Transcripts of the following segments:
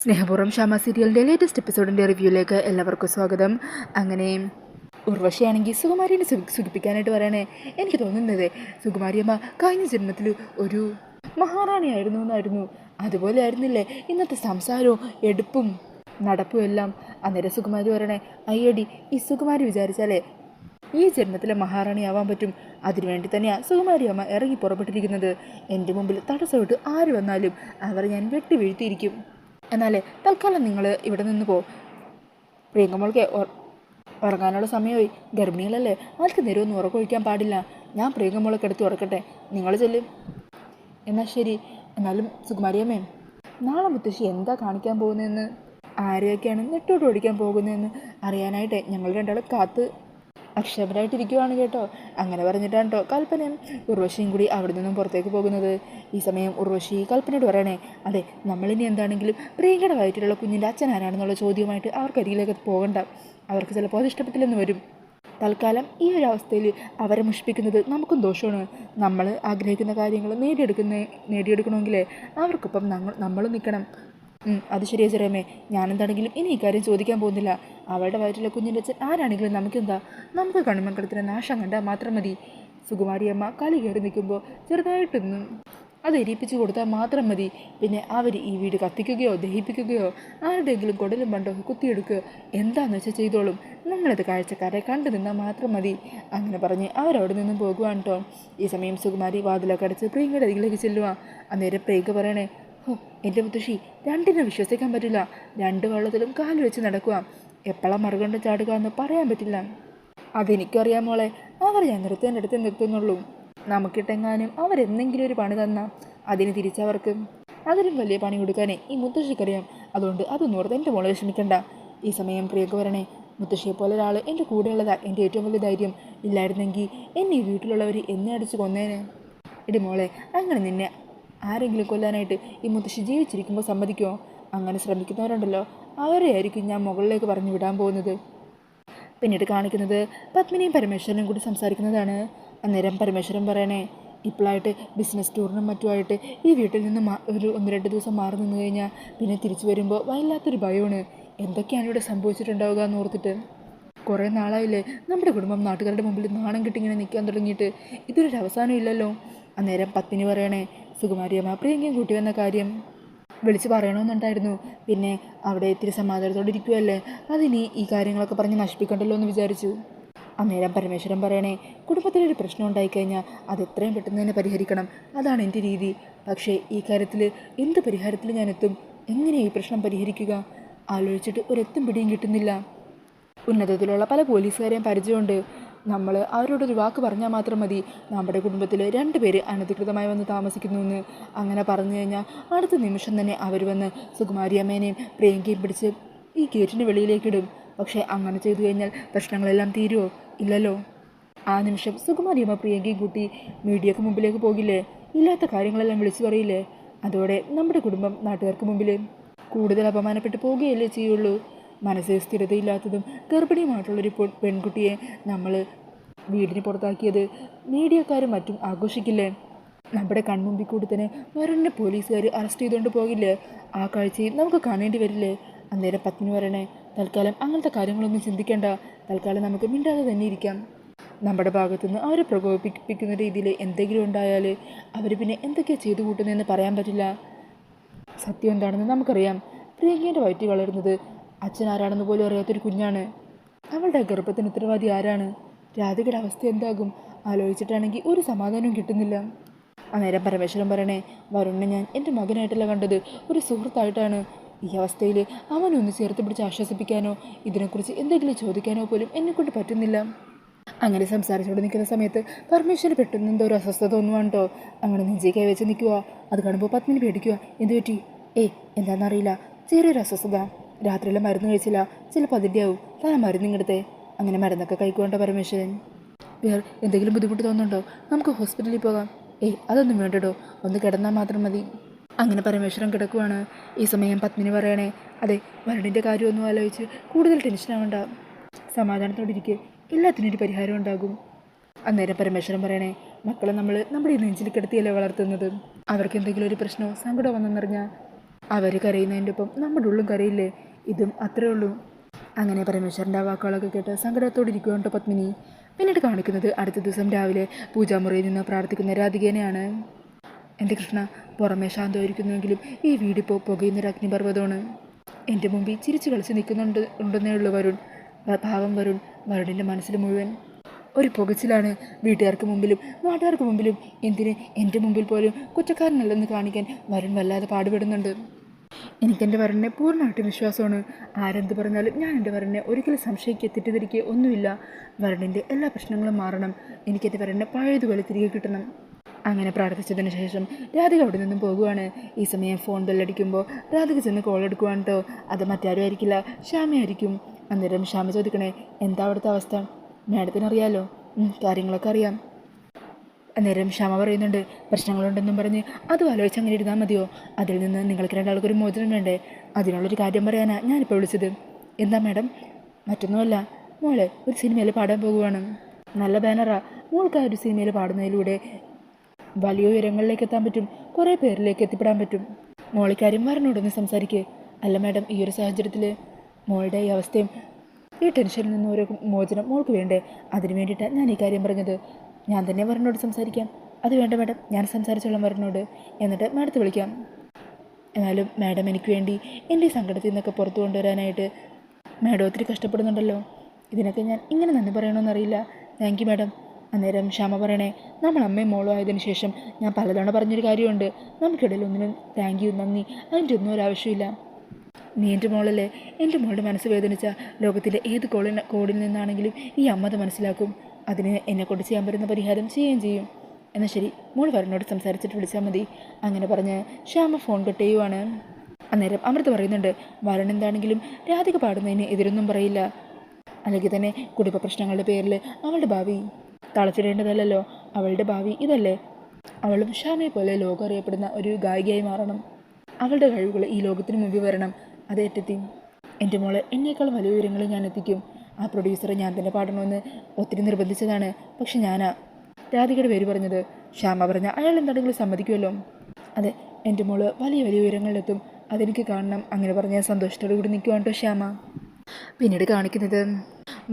സ്നേഹപൂർവ്വം ഷാമ സീരിയലിൻ്റെ ലേറ്റസ്റ്റ് എപ്പിസോഡിൻ്റെ റിവ്യൂയിലേക്ക് എല്ലാവർക്കും സ്വാഗതം. അങ്ങനെ ഉർവശിയാണെങ്കിൽ സുകുമാരിനെ സുഖിപ്പിക്കാനായിട്ട് പറയണേ. എനിക്ക് തോന്നുന്നത് സുകുമാരിയമ്മ കഴിഞ്ഞ ജന്മത്തിൽ ഒരു മഹാറാണിയായിരുന്നു എന്നായിരുന്നു. അതുപോലെ ആയിരുന്നില്ലേ ഇന്നത്തെ സംസാരവും എടുപ്പും നടപ്പും എല്ലാം. അന്നേരം സുകുമാരി പറയണേ, അയ്യടി ഈ സുകുമാരി വിചാരിച്ചാലേ ഈ ജന്മത്തിലെ മഹാറാണിയാവാൻ പറ്റും. അതിനുവേണ്ടി തന്നെയാണ് സുകുമാരി അമ്മ ഇറങ്ങി പുറപ്പെട്ടിരിക്കുന്നത്. എൻ്റെ മുമ്പിൽ തടസ്സമിട്ട് ആര് വന്നാലും അവർ ഞാൻ വെട്ടി വീഴ്ത്തിയിരിക്കും. എന്നാലേ തൽക്കാലം നിങ്ങൾ ഇവിടെ നിന്ന് പോ. പ്രിയങ്കമോൾക്ക് ഉറങ്ങാനുള്ള സമയമായി. ഗർഭിണികളല്ലേ, ആൾക്ക് നേരമൊന്നും ഉറക്കൊഴിക്കാൻ പാടില്ല. ഞാൻ പ്രിയങ്കമോളൊക്കെ എടുത്ത് ഉറക്കട്ടെ, നിങ്ങൾ ചെല്ലും. എന്നാൽ ശരി. എന്നാലും സുകുമാരിയമ്മേ, നാളെ മുത്തശ്ശി എന്താ കാണിക്കാൻ പോകുന്നതെന്ന്, ആരെയൊക്കെയാണ് നെട്ടോട്ട് ഓടിക്കാൻ പോകുന്നതെന്ന് അറിയാനായിട്ട് ഞങ്ങൾ രണ്ടാളും കാത്ത് അക്ഷമരായിട്ടിരിക്കുവാണ് കേട്ടോ. അങ്ങനെ പറഞ്ഞിട്ടാണ് കേട്ടോ കൽപ്പനയും ഉർവശിയും കൂടി അവിടെ നിന്നും പുറത്തേക്ക് പോകുന്നത്. ഈ സമയം ഉർവശി കൽപ്പനയോട് പറയണേ, അതെ നമ്മളിനി എന്താണെങ്കിലും പ്രിയങ്കയുടെ വയറ്റിലുള്ള കുഞ്ഞിൻ്റെ അച്ഛൻ ആരാണെന്നുള്ള ചോദ്യമായിട്ട് അവർക്കരികിലേക്ക് പോകണ്ട. അവർക്ക് ചിലപ്പോൾ അത് ഇഷ്ടപ്പെട്ടില്ലെന്ന് വരും. തൽക്കാലം ഈ ഒരു അവസ്ഥയിൽ അവരെ മുഷിപ്പിക്കുന്നത് നമുക്കും ദോഷമാണ്. നമ്മൾ ആഗ്രഹിക്കുന്ന കാര്യങ്ങൾ നേടിയെടുക്കണമെങ്കിലേ അവർക്കൊപ്പം നമ്മളും നിൽക്കണം. അത് ശരിയാ ചെറിയമ്മേ, ഞാനെന്താണെങ്കിലും ഇനി ഇക്കാര്യം ചോദിക്കാൻ പോകുന്നില്ല. അവളുടെ വയറ്റിലെ കുഞ്ഞിൻ്റെ അച്ഛൻ ആരാണെങ്കിലും നമുക്കെന്താ, നമുക്ക് കണിമംഗലത്തിന് നാശം കണ്ടാൽ മാത്രം മതി. സുകുമാരിയമ്മ കളി കയറി നിൽക്കുമ്പോൾ ചെറുതായിട്ടൊന്നും അത് എരിപ്പിച്ച് കൊടുത്താൽ മാത്രം മതി. പിന്നെ അവർ ഈ വീട് കത്തിക്കുകയോ ദഹിപ്പിക്കുകയോ ആരുടെയെങ്കിലും കുടലും പണ്ടോ കുത്തിയെടുക്കുകയോ എന്താണെന്ന് വെച്ചാൽ ചെയ്തോളും. നമ്മളത് കാഴ്ചക്കാരെ കണ്ടു നിന്നാൽ മാത്രം മതി. അങ്ങനെ പറഞ്ഞ് അവരവിടെ നിന്നും പോകുവാണ് കേട്ടോ. ഈ സമയം സുകുമാരി വാതിലൊക്കെ അടച്ച് പ്രിയങ്കയുടെ അരികിലേക്ക് ചെല്ലുക. അന്നേരം പ്രിയങ്ക പറയണേ, എൻ്റെ മുത്തശ്ശി രണ്ടിനെ വിശ്വസിക്കാൻ പറ്റില്ല. രണ്ട് വള്ളത്തിലും കാല് വെച്ച് നടക്കുക. എപ്പോഴാണ് മറുകണ്ട് ചാടുക എന്ന് പറയാൻ പറ്റില്ല. അതെനിക്കറിയാം മോളെ. അവർ ഞാൻ നിർത്തേണ്ടടുത്ത് നിർത്തുന്നുള്ളൂ. നമുക്കിട്ടെങ്ങാനും അവരെന്തെങ്കിലും ഒരു പണി തന്നാൽ അതിന് തിരിച്ചവർക്ക് അതിലും വലിയ പണി കൊടുക്കാനേ ഈ മുത്തശ്ശിക്കറിയാം. അതുകൊണ്ട് അതൊന്നും ഓർത്ത് എൻ്റെ മോളെ വിഷമിക്കണ്ട. ഈ സമയം പ്രിയങ്ക വരണേ, മുത്തശ്ശിയെ പോലെ ഒരാൾ എൻ്റെ കൂടെയുള്ളതാ എൻ്റെ ഏറ്റവും വലിയ ധൈര്യം. ഇല്ലായിരുന്നെങ്കിൽ എന്നെ ഈ വീട്ടിലുള്ളവർ എന്നെ അടിച്ച് കൊന്നേനെ. എടി മോളെ, അങ്ങനെ നിന്നെ ആരെങ്കിലും കൊല്ലാനായിട്ട് ഈ മുത്തശ്ശി ജീവിച്ചിരിക്കുമ്പോൾ സമ്മതിക്കുമോ? അങ്ങനെ ശ്രമിക്കുന്നവരുണ്ടല്ലോ, അവരെ ആയിരിക്കും ഞാൻ മുകളിലേക്ക് പറഞ്ഞു വിടാൻ പോകുന്നത്. പിന്നീട് കാണിക്കുന്നത് പത്മിനിയും പരമേശ്വരനും കൂടി സംസാരിക്കുന്നതാണ്. അന്നേരം പരമേശ്വരൻ പറയണേ, ഇപ്പോഴായിട്ട് ബിസിനസ് ടൂറിനും മറ്റുമായിട്ട് ഈ വീട്ടിൽ നിന്ന് ഒരു 1-2 ദിവസം മാറി നിന്ന് കഴിഞ്ഞാൽ പിന്നെ തിരിച്ചു വരുമ്പോൾ വല്ലാത്തൊരു ഭയമാണ്. എന്തൊക്കെയാണ് ഇവിടെ സംഭവിച്ചിട്ടുണ്ടാവുക എന്ന് ഓർത്തിട്ട്. കുറേ നാളായില്ലേ നമ്മുടെ കുടുംബം നാട്ടുകാരുടെ മുമ്പിൽ നാണം കെട്ടി ഇങ്ങനെ നിൽക്കാൻ തുടങ്ങിയിട്ട്. ഇതൊരു അവസാനം ഇല്ലല്ലോ. അന്നേരം പത്മിനി പറയണേ, സുകുമാരിയമ്മ പ്രിയങ്കയും കൂട്ടി വന്ന കാര്യം വിളിച്ച് പറയണമെന്നുണ്ടായിരുന്നു. പിന്നെ അവിടെ ഇത്തിരി സമാധാനത്തോടെ ഇരിക്കുമല്ലേ, അതിനി ഈ കാര്യങ്ങളൊക്കെ പറഞ്ഞ് നശിപ്പിക്കണ്ടല്ലോ എന്ന് വിചാരിച്ചു. അന്നേരം പരമേശ്വരൻ പറയണേ, കുടുംബത്തിലൊരു പ്രശ്നം ഉണ്ടായിക്കഴിഞ്ഞാൽ അത് എത്രയും പെട്ടെന്ന് തന്നെ പരിഹരിക്കണം. അതാണ് എൻ്റെ രീതി. പക്ഷേ ഈ കാര്യത്തിൽ എന്ത് പരിഹാരത്തിൽ ഞാൻ എത്തും? എങ്ങനെയാണ് ഈ പ്രശ്നം പരിഹരിക്കുക? ആലോചിച്ചിട്ട് ഒരെത്തും പിടിയും കിട്ടുന്നില്ല. ഉന്നതത്തിലുള്ള പല പോലീസുകാരെയും പരിചയമുണ്ട്. നമ്മൾ അവരോടൊരു വാക്ക് പറഞ്ഞാൽ മാത്രം മതി, നമ്മുടെ കുടുംബത്തിൽ 2 പേര് അനധികൃതമായി വന്ന് താമസിക്കുന്നുവെന്ന്. അങ്ങനെ പറഞ്ഞു കഴിഞ്ഞാൽ അടുത്ത നിമിഷം തന്നെ അവർ വന്ന് സുകുമാരിയമ്മേനെയും പ്രിയങ്കയും പിടിച്ച് ഈ ഗേറ്റിന് വെളിയിലേക്കിടും. പക്ഷേ അങ്ങനെ ചെയ്തു കഴിഞ്ഞാൽ പ്രശ്നങ്ങളെല്ലാം തീരുമോ? ഇല്ലല്ലോ. ആ നിമിഷം സുകുമാരിയമ്മ പ്രിയങ്കയും കൂട്ടി മീഡിയക്ക് മുമ്പിലേക്ക് പോകില്ലേ, ഇല്ലാത്ത കാര്യങ്ങളെല്ലാം വിളിച്ചു പറയില്ലേ. അതോടെ നമ്മുടെ കുടുംബം നാട്ടുകാർക്ക് മുമ്പിൽ കൂടുതൽ അപമാനപ്പെട്ട് പോവുകയല്ലേ ചെയ്യുള്ളൂ. മനസ്സിൽ സ്ഥിരതയില്ലാത്തതും ഗർഭിണിയുമായിട്ടുള്ളൊരു പെൺകുട്ടിയെ നമ്മൾ വീടിന് പുറത്താക്കിയത് മീഡിയക്കാരും മറ്റും ആഘോഷിക്കില്ലേ. നമ്മുടെ കൺമുമ്പിൽ കൂടി തന്നെ വേറെ പോലീസുകാർ അറസ്റ്റ് ചെയ്തുകൊണ്ട് പോകില്ലേ. ആ കാഴ്ചയും നമുക്ക് കാണേണ്ടി വരില്ലേ. അന്നേരം പത്നി പറയണേ, തൽക്കാലം അങ്ങനത്തെ കാര്യങ്ങളൊന്നും ചിന്തിക്കേണ്ട. തൽക്കാലം നമുക്ക് മിണ്ടാതെ തന്നെ ഇരിക്കാം. നമ്മുടെ ഭാഗത്തുനിന്ന് അവരെ പ്രകോപിപ്പിക്കുന്ന രീതിയിൽ എന്തെങ്കിലും ഉണ്ടായാൽ അവർ പിന്നെ എന്തൊക്കെയാണ് ചെയ്തു കൂട്ടുന്നതെന്ന് പറയാൻ പറ്റില്ല. സത്യം എന്താണെന്ന് നമുക്കറിയാം. പ്രിയങ്കേൻ്റെ വയറ്റിൽ വളരുന്നത് അച്ഛൻ ആരാണെന്ന് പോലും അറിയാത്തൊരു കുഞ്ഞാണ്. അവളുടെ ഗർഭത്തിന് ഉത്തരവാദി ആരാണ്? രാധികയുടെ അവസ്ഥ എന്താകും? ആലോചിച്ചിട്ടാണെങ്കിൽ ഒരു സമാധാനവും കിട്ടുന്നില്ല. അന്നേരം പരമേശ്വരൻ പറയണേ, വരുണിനെ ഞാൻ എൻ്റെ മകനായിട്ടല്ല കണ്ടത്, ഒരു സുഹൃത്തായിട്ടാണ്. ഈ അവസ്ഥയിൽ അവനൊന്ന് ചേർത്ത് പിടിച്ച് ആശ്വസിപ്പിക്കാനോ ഇതിനെക്കുറിച്ച് എന്തെങ്കിലും ചോദിക്കാനോ പോലും എന്നെക്കൊണ്ട് പറ്റുന്നില്ല. അങ്ങനെ സംസാരിച്ചുകൊണ്ട് നിൽക്കുന്ന സമയത്ത് പരമേശ്വരൻ പെട്ടെന്ന് എന്തോ ഒരു അസ്വസ്ഥത തോന്നുവാണ് കേട്ടോ. അങ്ങനെ നെഞ്ചി കൈ വെച്ച് നിൽക്കുക. അത് കാണുമ്പോൾ പത്മിനി പേടിക്കുക. എന്ത് പറ്റി? എന്താണെന്നറിയില്ല, ചെറിയൊരു അസ്വസ്ഥത. രാത്രിയിലെ മരുന്ന് കഴിച്ചില്ല, ചിലപ്പോൾ അതിൻ്റെ ആവും. താൻ മരുന്ന് ഇങ്ങടുത്തെ. അങ്ങനെ മരുന്നൊക്കെ കഴിക്കുകൊണ്ടോ പരമേശ്വരൻ. വേറെ എന്തെങ്കിലും ബുദ്ധിമുട്ട് തോന്നുന്നുണ്ടോ? നമുക്ക് ഹോസ്പിറ്റലിൽ പോകാം. അതൊന്നും വേണ്ടടോ, ഒന്ന് കിടന്നാൽ മാത്രം മതി. അങ്ങനെ പരമേശ്വരൻ കിടക്കുവാണ്. ഈ സമയം പത്മിനി പറയണേ, അതെ വരുണിൻ്റെ കാര്യമൊന്നും ആലോചിച്ച് കൂടുതൽ ടെൻഷനാവണ്ട, സമാധാനത്തോടെ ഇരിക്കുക, എല്ലാത്തിനും ഒരു പരിഹാരം ഉണ്ടാകും. അന്നേരം പരമേശ്വരൻ പറയണേ, മക്കളെ നമ്മൾ നമ്മുടെ ഈ നെഞ്ചിൽ കിടത്തിയല്ലേ വളർത്തുന്നത്. അവർക്ക് എന്തെങ്കിലും ഒരു പ്രശ്നമോ സങ്കടമോ വന്നെന്നറിഞ്ഞാൽ അവർ കരയുന്നതിൻ്റെ ഒപ്പം നമ്മുടെ ഉള്ളും കരയില്ലേ, ഇതും അത്രേ ഉള്ളൂ. അങ്ങനെ പരമേശ്വരൻ്റെ ആ വാക്കുകളൊക്കെ കേട്ട് സങ്കടത്തോടെ ഇരിക്കുകയാണ് പത്മിനി. പിന്നീട് കാണിക്കുന്നത് അടുത്ത ദിവസം രാവിലെ പൂജാമുറിയിൽ നിന്ന് പ്രാർത്ഥിക്കുന്ന രാധികേനെയാണ്. എൻ്റെ കൃഷ്ണ, പുറമേ ശാന്തമായിരിക്കുന്നുവെങ്കിലും ഈ വീടിപ്പോൾ പുകയുന്നൊരു അഗ്നിപർവ്വതമാണ്. എൻ്റെ മുമ്പിൽ ചിരിച്ചു കളിച്ച് ഉണ്ടെന്നേ ഉള്ളൂ വരുൺ. പാവം വരുണിൻ്റെ മനസ്സിൽ മുഴുവൻ ഒരു പുകച്ചിലാണ്. വീട്ടുകാർക്ക് മുമ്പിലും നാട്ടുകാർക്ക് മുമ്പിലും എന്തിന് എൻ്റെ മുമ്പിൽ പോലും കുറ്റക്കാരനല്ലെന്ന് കാണിക്കാൻ വരുൺ വല്ലാതെ പാടുപെടുന്നുണ്ട്. എനിക്കെൻ്റെ വരുണിനെ പൂർണ്ണമായിട്ടും വിശ്വാസമാണ്. ആരെന്ത് പറഞ്ഞാലും ഞാൻ എൻ്റെ വരുണിനെ ഒരിക്കലും സംശയിക്കുക തെറ്റിദ്ധരിക്കുക ഒന്നുമില്ല. വരുണിൻ്റെ എല്ലാ പ്രശ്നങ്ങളും മാറണം. എനിക്കെൻ്റെ വരുണിനെ പഴയതുപോലെ തിരികെ കിട്ടണം. അങ്ങനെ പ്രാർത്ഥിച്ചതിന് ശേഷം രാധിക അവിടെ നിന്നും പോകുവാണ്. ഈ സമയം ഫോൺ ബെല്ലടിക്കുമ്പോൾ രാധിക ചെന്ന് കോൾ എടുക്കുവാണ് കേട്ടോ. അത് മറ്റാരും ആയിരിക്കില്ല, ശ്യാമയായിരിക്കും. അന്നേരം ശ്യാമ ചോദിക്കണേ, എന്താ അവിടുത്തെ അവസ്ഥ? മാഡത്തിനറിയാലോ. കാര്യങ്ങളൊക്കെ അറിയാം. അന്നേരം ശ്യാമ പറയുന്നുണ്ട്, പ്രശ്നങ്ങളുണ്ടെന്നും പറഞ്ഞ് അതും ആലോചിച്ച് അങ്ങനെ ഇരുന്നാൽ മതിയോ? അതിൽ നിന്ന് നിങ്ങൾക്ക് രണ്ടാൾക്കൊരു മോചനം വേണ്ടേ? അതിനുള്ളൊരു കാര്യം പറയാനാ ഞാനിപ്പോൾ വിളിച്ചത്. എന്താ മാഡം? മറ്റൊന്നുമല്ല, മോളെ ഒരു സിനിമയിൽ പാടാൻ പോകുവാണ്. നല്ല ബാനറാ. മോൾക്ക് ആ ഒരു സിനിമയിൽ പാടുന്നതിലൂടെ വലിയ ഉയരങ്ങളിലേക്ക് എത്താൻ പറ്റും, കുറേ പേരിലേക്ക് എത്തിപ്പെടാൻ പറ്റും. മോളിക്കാര്യം വരനോടൊന്ന് സംസാരിക്കേ. അല്ല മാഡം, ഈ ഒരു സാഹചര്യത്തിൽ മോളുടെ ഈ അവസ്ഥയും ഈ ടെൻഷനിൽ നിന്ന് ഒരു മോചനം മോൾക്ക് വേണ്ടേ? അതിന് വേണ്ടിയിട്ടാണ് ഞാൻ ഈ കാര്യം പറഞ്ഞത്. ഞാൻ തന്നെ വരനോട് സംസാരിക്കാം. അത് വേണ്ട മാഡം, ഞാൻ സംസാരിച്ചോളാം വരനോട്, എന്നിട്ട് മാഡത്തെ വിളിക്കാം. എന്നാലും മാഡം എനിക്ക് വേണ്ടി എൻ്റെ ഈ സങ്കടത്തിൽ നിന്നൊക്കെ പുറത്തു കൊണ്ടുവരാനായിട്ട് മാഡം ഒത്തിരി കഷ്ടപ്പെടുന്നുണ്ടല്ലോ. ഇതിനൊക്കെ ഞാൻ ഇങ്ങനെ നന്ദി പറയണമെന്നറിയില്ല. Thank you madam. അന്നേരം ശ്യാമ പറയണേ, നമ്മൾ അമ്മയും മോളും ആയതിനു ശേഷം ഞാൻ പലതവണ പറഞ്ഞൊരു കാര്യമുണ്ട്. നമുക്കിടയിൽ ഒന്നിനും താങ്ക് യു നന്ദി അതിൻ്റെ ഒന്നും ഒരാവശ്യമില്ല. നീ എൻ്റെ മോളല്ലേ. എൻ്റെ മോളുടെ മനസ്സ് വേദനിച്ച ലോകത്തിൻ്റെ ഏത് കോടിൽ നിന്നാണെങ്കിലും ഈ അമ്മത് മനസ്സിലാക്കും. അതിന് എന്നെക്കൊണ്ട് ചെയ്യാൻ പറ്റുന്ന പരിഹാരം ചെയ്യുകയും ചെയ്യും. എന്നാൽ ശരി, മോൾ വരനോട് സംസാരിച്ചിട്ട് വിളിച്ചാൽ മതി. അങ്ങനെ പറഞ്ഞ് ശ്യാമ ഫോൺ കട്ട് ചെയ്യുവാണ്. അന്നേരം അമൃത പറയുന്നുണ്ട്, വരൻ എന്താണെങ്കിലും രാധിക പാടുന്നതിന് എതിരൊന്നും പറയില്ല. അല്ലെങ്കിൽ തന്നെ കുടുംബ പ്രശ്നങ്ങളുടെ പേരിൽ അവളുടെ ഭാവി തളച്ചിടേണ്ടതല്ലോ. അവളുടെ ഭാവി ഇതല്ലേ. അവളും ശ്യാമയെ പോലെ ലോകം അറിയപ്പെടുന്ന ഒരു ഗായികയായി മാറണം. അവളുടെ കഴിവുകൾ ഈ ലോകത്തിന് മുമ്പിൽ വരണം. അത് എത്തി എൻ്റെ മോളെ എന്നേക്കാൾ വലിയ വിവരങ്ങൾ ഞാൻ എത്തിക്കും. ആ പ്രൊഡ്യൂസറെ ഞാൻ തന്നെ പാടണമെന്ന് ഒത്തിരി നിർബന്ധിച്ചതാണ്. പക്ഷെ ഞാനാ രാധികയുടെ പേര് പറഞ്ഞത്. ശ്യാമ പറഞ്ഞ അയാൾ എന്താണെങ്കിലും സമ്മതിക്കുമല്ലോ. അതെ, എൻ്റെ മോള് വലിയ വലിയ ഉയരങ്ങളിലെത്തും. അതെനിക്ക് കാണണം. അങ്ങനെ പറഞ്ഞ സന്തോഷത്തോടു കൂടി നിൽക്കുവാണ് കേട്ടോ ശ്യാമ. പിന്നീട് കാണിക്കുന്നത്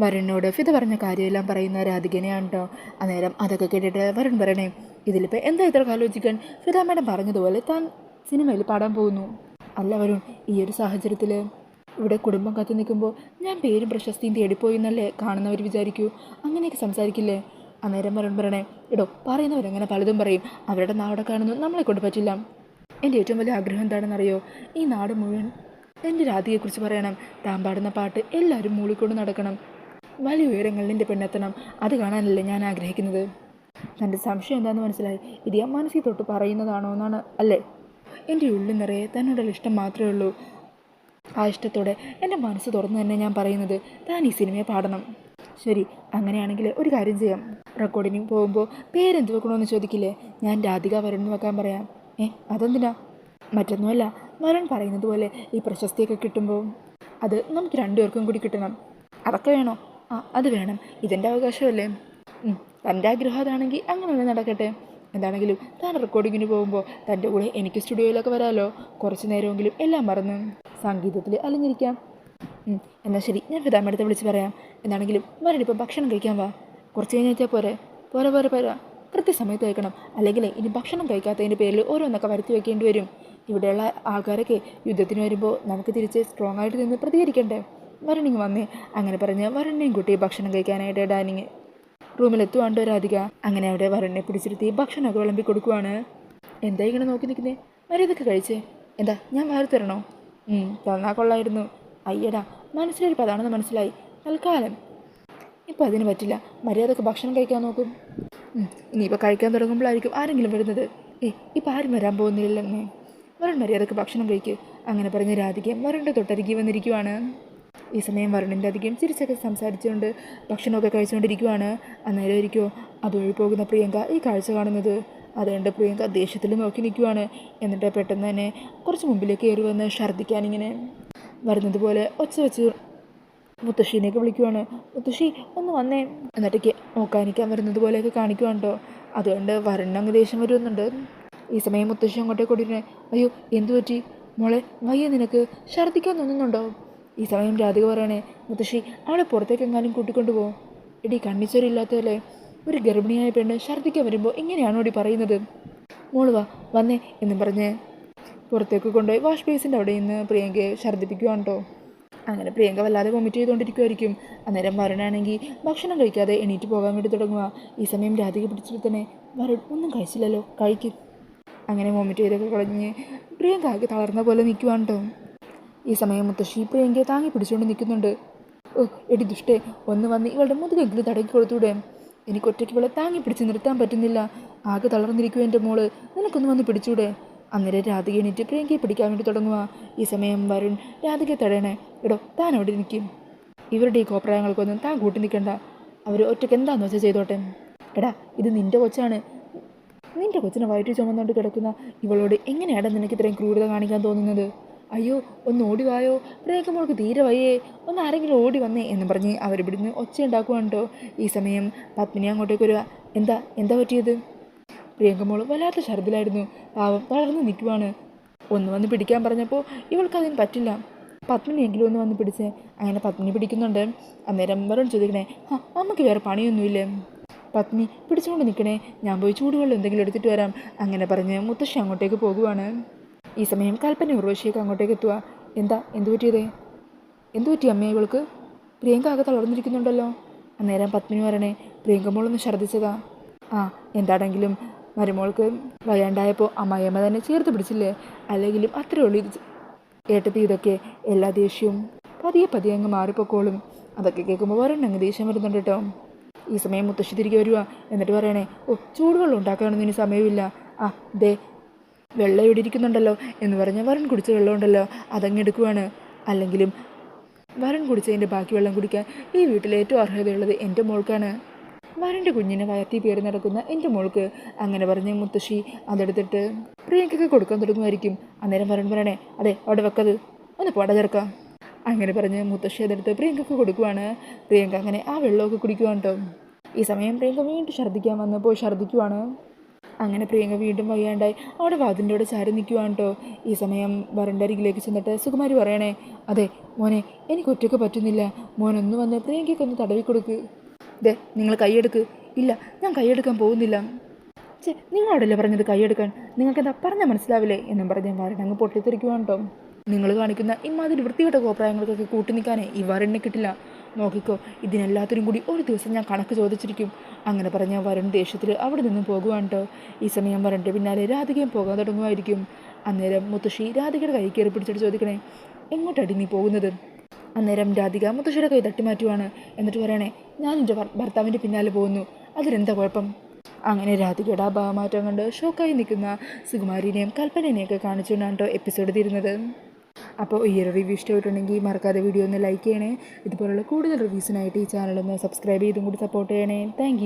വരുണിനോട് ഫിദ പറഞ്ഞ കാര്യമെല്ലാം പറയുന്ന രാധികനെയാണ് കേട്ടോ. അന്നേരം അതൊക്കെ കേട്ടിട്ട് വരുൺ പറയണേ, ഇതിലിപ്പോൾ എന്താ ഇത്ര ആലോചിക്കാൻ? ഫിദ മാഡം പറഞ്ഞതുപോലെ താൻ സിനിമയിൽ പാടാൻ പോകുന്നു. അല്ല വരുൺ, ഈ ഒരു സാഹചര്യത്തിൽ ഇവിടെ കുടുംബം കത്തി നിൽക്കുമ്പോൾ ഞാൻ പേരും പ്രശസ്തിയും തേടിപ്പോയി എന്നല്ലേ കാണുന്നവർ വിചാരിക്കൂ. അങ്ങനെയൊക്കെ സംസാരിക്കില്ലേ? അന്നേരം വരുൺ പറയണേ, ഇടോ പറയുന്നവരങ്ങനെ പലതും പറയും. അവരുടെ നാടെ കാണുന്നു നമ്മളെ കൊണ്ട് പറ്റില്ല. എൻ്റെ ഏറ്റവും വലിയ ആഗ്രഹം എന്താണെന്നറിയോ? ഈ നാട് മുഴുവൻ എൻ്റെ രാധികയെക്കുറിച്ച് പറയണം. താൻ പാടുന്ന പാട്ട് എല്ലാവരും മൂളിക്കൊണ്ട് നടക്കണം. വലിയ ഉയരങ്ങളിൽ എൻ്റെ പെണ്ണെത്തണം. അത് കാണാനല്ലേ ഞാൻ ആഗ്രഹിക്കുന്നത്. തൻ്റെ സംശയം എന്താണെന്ന് മനസ്സിലായി. ഇത് ഞാൻ മനസ്സിൽ തൊട്ട് പറയുന്നതാണോ എന്നാണ് അല്ലേ? എൻ്റെ ഉള്ളിൽ നിറയെ തന്നോടുള്ള ഇഷ്ടം മാത്രമേ ഉള്ളൂ. ആ ഇഷ്ടത്തോടെ എൻ്റെ മനസ്സ് തുറന്ന് തന്നെ ഞാൻ പറയുന്നത്, താൻ ഈ സിനിമയെ പാടണം. ശരി, അങ്ങനെയാണെങ്കിൽ ഒരു കാര്യം ചെയ്യാം. റെക്കോർഡിങ്ങിന് പോകുമ്പോൾ പേരെന്ത് വെക്കണമെന്ന് ചോദിക്കില്ലേ? ഞാൻ രാധിക വരുൺ വെക്കാൻ പറയാം. അതെന്തിനാ? മറ്റൊന്നുമല്ല, വരുൺ പറയുന്നത് പോലെ ഈ പ്രശസ്തിയൊക്കെ കിട്ടുമ്പോൾ അത് നമുക്ക് രണ്ടുപേർക്കും കൂടി കിട്ടണം. അതൊക്കെ വേണോ? അത് വേണം. ഇതെൻ്റെ അവകാശമല്ലേ. തൻ്റെ ആഗ്രഹം അതാണെങ്കിൽ അങ്ങനെ നടക്കട്ടെ. എന്താണെങ്കിലും താൻ റെക്കോർഡിങ്ങിന് പോകുമ്പോൾ തൻ്റെ കൂടെ എനിക്ക് സ്റ്റുഡിയോയിലൊക്കെ വരാമല്ലോ. കുറച്ച് നേരമെങ്കിലും എല്ലാം മറന്ന് സംഗീതത്തിൽ അലിഞ്ഞിരിക്കാം. എന്നാൽ ശരി, ഞാൻ ഫിദാമ്മടുത്ത് വിളിച്ച് പറയാം. എന്താണെങ്കിലും വരണിപ്പം ഭക്ഷണം കഴിക്കാൻ വാ. കുറച്ച് കഴിഞ്ഞാൽ പോരെ? പോരാ, കൃത്യസമയത്ത് കഴിക്കണം. അല്ലെങ്കിൽ ഇനി ഭക്ഷണം കഴിക്കാത്തതിൻ്റെ പേരിൽ ഓരോന്നൊക്കെ വരുത്തി വയ്ക്കേണ്ടി വരും. ഇവിടെയുള്ള ആൾക്കാരൊക്കെ യുദ്ധത്തിന് വരുമ്പോൾ നമുക്ക് തിരിച്ച് സ്ട്രോങ് ആയിട്ട് നിന്ന് പ്രതികരിക്കണ്ടേ? വരണിങ് വന്നേ. അങ്ങനെ പറഞ്ഞ് വരണിനെയും കൂട്ടി ഭക്ഷണം കഴിക്കാനായിട്ട് ഡൈനിങ് റൂമിലെത്തുവാണ്ടോ രാധിക. അങ്ങനെ അവിടെ വരണിനെ പിടിച്ചിരുത്തി ഭക്ഷണമൊക്കെ വിളമ്പി കൊടുക്കുവാണ്. എന്താ ഇങ്ങനെ നോക്കി നിൽക്കുന്നേ? മര്യാദക്ക് കഴിച്ചേ. എന്താ ഞാൻ വാരി തരണോ? തന്നാൽ കൊള്ളായിരുന്നു. അയ്യടാ, മനസ്സിലൊരു പതാണെന്ന് മനസ്സിലായി. തൽക്കാലം ഇപ്പം അതിന് പറ്റില്ല. മര്യാദക്ക് ഭക്ഷണം കഴിക്കാൻ നോക്കും. ഇനിയിപ്പോൾ കഴിക്കാൻ തുടങ്ങുമ്പോഴായിരിക്കും ആരെങ്കിലും വരുന്നത്. ഇപ്പം ആരും വരാൻ പോകുന്നില്ലെന്നേ. വരുൺ മര്യാദക്ക് ഭക്ഷണം കഴിക്ക്. അങ്ങനെ പറഞ്ഞ് രാധികയും വരുണിൻ്റെ തൊട്ടരികി വന്നിരിക്കുവാണ്. ഈ സമയം വരുണിൻ്റെ അധികം ചിരിച്ചൊക്കെ സംസാരിച്ചുകൊണ്ട് ഭക്ഷണമൊക്കെ കഴിച്ചുകൊണ്ടിരിക്കുവാണ്. അന്നേരം ഇരിക്കുമോ അതുവഴി പോകുന്ന പ്രിയങ്ക ഈ കാഴ്ച കാണുന്നത്. അതുകൊണ്ട് പ്രിയങ്ക ദേഷ്യത്തിൽ നോക്കി നിൽക്കുവാണ്. എന്നിട്ട് പെട്ടെന്ന് തന്നെ കുറച്ച് മുമ്പിലേക്ക് കയറി വന്ന് ഛർദ്ദിക്കാനിങ്ങനെ വരുന്നത് പോലെ ഒച്ച വെച്ച് മുത്തശ്ശീനെയൊക്കെ വിളിക്കുവാണ്. മുത്തശ്ശി ഒന്ന് വന്നേ. എന്നിട്ടേക്ക് നോക്കാനിക്കാൻ വരുന്നത് പോലെയൊക്കെ കാണിക്കുവാണ് കേട്ടോ. അതുകൊണ്ട് വരുണിന് അങ്ങ് ദേഷ്യം വരുന്നുണ്ട്. ഈ സമയം മുത്തശ്ശി അങ്ങോട്ടേക്ക് ഓടിയിരുന്നേ. അയ്യോ എന്തു പറ്റി? മോളെ വയ്യ നിനക്ക് ഛർദ്ദിക്കാൻ തോന്നുന്നുണ്ടോ? ഈ സമയം രാധിക പറയണേ, മുത്തശ്ശി അവളെ പുറത്തേക്ക് എങ്ങാനും കൂട്ടിക്കൊണ്ടു പോകും. എടി കണ്ണിച്ചൊരില്ലാത്തതല്ലേ, ഒരു ഗർഭിണിയായ പെണ്ണ് ഛർദ്ദിക്കാൻ വരുമ്പോൾ ഇങ്ങനെയാണോ എടി പറയുന്നത്? മോള് വന്നേ എന്നും പറഞ്ഞ് പുറത്തേക്ക് കൊണ്ടുപോയി വാഷ് ബേസിൻ്റെ അവിടെ നിന്ന് പ്രിയങ്കയെ ഛർദ്ദിപ്പിക്കുകയാണ് കേട്ടോ. അങ്ങനെ പ്രിയങ്ക വല്ലാതെ വൊമിറ്റ് ചെയ്തുകൊണ്ടിരിക്കുമായിരിക്കും. അന്നേരം വരുണാണെങ്കിൽ ഭക്ഷണം കഴിക്കാതെ എണീറ്റ് പോകാൻ വേണ്ടി തുടങ്ങുക. ഈ സമയം രാധിക പിടിച്ചിട്ട് തന്നെ, വരുൺ ഒന്നും കഴിച്ചില്ലല്ലോ, കഴിക്കും. അങ്ങനെ വൊമിറ്റ് ചെയ്തൊക്കെ കളഞ്ഞ് പ്രിയങ്ക ആകെ തളർന്ന പോലെ നിൽക്കുവാണ് കേട്ടോ. ഈ സമയം മുത്തശ്ശി പ്രിയങ്കയെ താങ്ങി പിടിച്ചുകൊണ്ട് നിൽക്കുന്നുണ്ട്. ഓ എടി ദുഷ്ടേ, ഒന്ന് വന്ന് ഇവളുടെ മുതുകെങ്കിലും തടക്കി കൊടുത്തൂടെ? എനിക്ക് ഒറ്റയ്ക്ക് ഇവളെ താങ്ങി പിടിച്ച് നിർത്താൻ പറ്റുന്നില്ല, ആകെ തളർന്നിരിക്കും എൻ്റെ മോള്, നിനക്കൊന്ന് വന്ന് പിടിച്ചൂടെ? അന്നേരം രാധിക എണീറ്റ് പ്രിയങ്കയെ പിടിക്കാൻ വേണ്ടി തുടങ്ങുക. ഈ സമയം വരുൺ രാധികയെ തടയണേ, എടോ താൻ അവിടെ നിൽക്കും, ഇവരുടെ ഈ കോപ്രായങ്ങൾക്കൊന്നും താൻ കൂട്ടി നിൽക്കണ്ട, അവർ ഒറ്റയ്ക്ക് എന്താണെന്ന് വെച്ചാൽ ചെയ്തോട്ടെ. എടാ ഇത് നിൻ്റെ കൊച്ചാണ്, നിൻ്റെ കൊച്ചിനെ വയറ്റി ചുമന്നുകൊണ്ട് കിടക്കുന്ന ഇവളോട് എങ്ങനെയാണ് നിനക്ക് ഇത്രയും ക്രൂരത കാണിക്കാൻ തോന്നുന്നത്? അയ്യോ ഒന്ന് ഓടി വായോ, പ്രിയങ്ക മോൾക്ക് തീരെ വയ്യേ, ഒന്ന് ആരെങ്കിലും ഓടി വന്നേ എന്ന് പറഞ്ഞ് അവരിവിടുന്ന് ഒച്ച ഉണ്ടാക്കുവാണ് കേട്ടോ. ഈ സമയം പത്മിനി അങ്ങോട്ടേക്ക് വരിക. എന്താ പറ്റിയത്? പ്രിയങ്ക മോൾ വല്ലാത്ത ഛർദ്ദിലായിരുന്നു, പാവം തളർന്ന് നിൽക്കുവാണ്. ഒന്ന് വന്ന് പിടിക്കാൻ പറഞ്ഞപ്പോൾ ഇവൾക്കതിന് പറ്റില്ല, പത്മിനിയെങ്കിലും ഒന്ന് വന്ന് പിടിച്ചേ. അങ്ങനെ പത്മിനി പിടിക്കുന്നുണ്ട്. അന്നേരം വരുൺ ചോദിക്കണേ, അമ്മയ്ക്ക് വേറെ പണിയൊന്നുമില്ലേ? പത്നി പിടിച്ചുകൊണ്ട് നിൽക്കണേ, ഞാൻ പോയി ചൂടുവെള്ളം എന്തെങ്കിലും എടുത്തിട്ട് വരാം. അങ്ങനെ പറഞ്ഞ് മുത്തശ്ശി അങ്ങോട്ടേക്ക് പോകുവാണ്. ഈ സമയം കൽപ്പന ഉർവശിയൊക്കെ അങ്ങോട്ടേക്ക് എത്തുക. എന്തു പറ്റി അമ്മേ ഇവൾക്ക്? പ്രിയങ്ക ആകെ തളർന്നിരിക്കുന്നുണ്ടല്ലോ. അന്നേരം പത്മിനി പറയണേ, പ്രിയങ്ക മോളൊന്ന് ഛർദ്ദിച്ചതാ. എന്താണെങ്കിലും മരുമോൾക്ക് വയ്യാണ്ടായപ്പോൾ അമ്മായിയമ്മ തന്നെ ചേർത്ത് പിടിച്ചില്ലേ, അല്ലെങ്കിലും അത്രേ ഉള്ളൂ ഏട്ടത്തി, ഇതൊക്കെ എല്ലാ ദേഷ്യവും പതിയെ അങ്ങ് മാറിപ്പോക്കോളും. അതൊക്കെ കേൾക്കുമ്പോൾ വരണ്ടങ്ങ് ദേഷ്യം വരുന്നുണ്ട് കേട്ടോ. ഈ സമയം മുത്തശ്ശി തിരികെ വരിക. എന്നിട്ട് പറയണേ, ചൂടുവെള്ളം ഉണ്ടാക്കാനൊന്നും ഇനി സമയമില്ല, ദേ വെള്ളം ഇവിടെ ഇരിക്കുന്നുണ്ടല്ലോ എന്ന് പറഞ്ഞ് വരുൺ കുടിച്ച വെള്ളം ഉണ്ടല്ലോ അതങ്ങ് എടുക്കുവാണ്. അല്ലെങ്കിലും വരുൺ കുടിച്ചതിൻ്റെ ബാക്കി വെള്ളം കുടിക്കാൻ ഈ വീട്ടിൽ ഏറ്റവും അർഹതയുള്ളത് എൻ്റെ മോൾക്കാണ്, വരുണിൻ്റെ കുഞ്ഞിനെ വയറ്റി പേര് നടക്കുന്ന എൻ്റെ മോൾക്ക്. അങ്ങനെ പറഞ്ഞ് മുത്തശ്ശി അതെടുത്തിട്ട് പ്രിയങ്കയ്ക്ക് കൊടുക്കാൻ തുടങ്ങുമായിരിക്കും. അന്നേരം വരുൺ പറയണേ, അതെ അവിടെ വെക്കത്, ഒന്ന് പോടാ ചേർക്കാം. അങ്ങനെ പറഞ്ഞ് മുത്തശ്ശി അതെടുത്ത് പ്രിയങ്കയ്ക്ക് കൊടുക്കുവാണ്. പ്രിയങ്ക അങ്ങനെ ആ വെള്ളമൊക്കെ കുടിക്കുവാണ് കേട്ടോ. ഈ സമയം പ്രിയങ്ക വീണ്ടും ഛർദ്ദിക്കാൻ വന്നപ്പോൾ ഛർദ്ദിക്കുവാണ്. അങ്ങനെ പ്രിയങ്ക വീണ്ടും വയ്യാണ്ടായി അവിടെ വാതിൻ്റെ അവിടെ ചാരി നിൽക്കുവാണ് കേട്ടോ. ഈ സമയം വരൻ്റെ അരികിലേക്ക് ചെന്നിട്ട് സുകുമാരി പറയണേ, അതെ മോനെ എനിക്ക് ഒറ്റയ്ക്ക് പറ്റുന്നില്ല, മോനൊന്ന് വന്ന് പ്രിയങ്കയ്ക്കൊന്ന് തടവി കൊടുക്ക്. ദേ നിങ്ങൾ കൈയെടുക്ക്. ഇല്ല ഞാൻ കൈയെടുക്കാൻ പോകുന്നില്ല. നിങ്ങളോടല്ലേ പറഞ്ഞത് കൈയെടുക്കാൻ, നിങ്ങൾക്കെന്താ പറഞ്ഞാൽ മനസ്സിലാവില്ലേ എന്നും പറഞ്ഞ് വരൻ അങ്ങ് പൊട്ടിത്തെറിക്കുവാണ് കേട്ടോ. നിങ്ങൾ കാണിക്കുന്ന ഇമാതിരി വൃത്തികെട്ട കോപ്രായങ്ങൾക്കൊക്കെ കൂട്ടി നിൽക്കാനേ ഈ വരനെ കിട്ടില്ല, നോക്കിക്കോ, ഇതിനെല്ലാത്തിനും കൂടി ഒരു ദിവസം ഞാൻ കണക്ക് ചോദിച്ചിരിക്കും. അങ്ങനെ പറഞ്ഞ വരുൺ ദേഷ്യത്തിൽ അവിടെ നിന്നും പോകുവാണ് കേട്ടോ. ഈ സമയം വരൻ്റെ പിന്നാലെ രാധികയും പോകാൻ തുടങ്ങുമായിരിക്കും. അന്നേരം മുത്തശ്ശി രാധികയുടെ കൈ കയറി പിടിച്ചിട്ട് ചോദിക്കണേ, എങ്ങോട്ടടി നീ പോകുന്നത്? അന്നേരം രാധിക മുത്തശ്ശിയുടെ കൈ തട്ടി മാറ്റുവാണ്. എന്നിട്ട് പറയണേ, ഞാൻ എൻ്റെ ഭർത്താവിൻ്റെ പിന്നാലെ പോകുന്നു, അതിലെന്താ കുഴപ്പം? അങ്ങനെ രാധികയുടെ ആ ഭാവമാറ്റം കണ്ട് ഷോക്കായി നിൽക്കുന്ന സുകുമാരിനെയും കൽപ്പനേനെയൊക്കെ കാണിച്ചുകൊണ്ടാണ് കേട്ടോ എപ്പിസോഡ് തീരുന്നത്. അപ്പോൾ ഈ ഒരു റിവ്യൂ ഇഷ്ടമായിട്ടുണ്ടെങ്കിൽ മറക്കാതെ വീഡിയോ ഒന്ന് ലൈക്ക് ചെയ്യണേ. ഇതുപോലുള്ള കൂടുതൽ റിവ്യൂസിനായിട്ട് ഈ ചാനലൊന്ന് സബ്സ്ക്രൈബ് ചെയ്തും കൂടി സപ്പോർട്ട് ചെയ്യണേ. താങ്ക്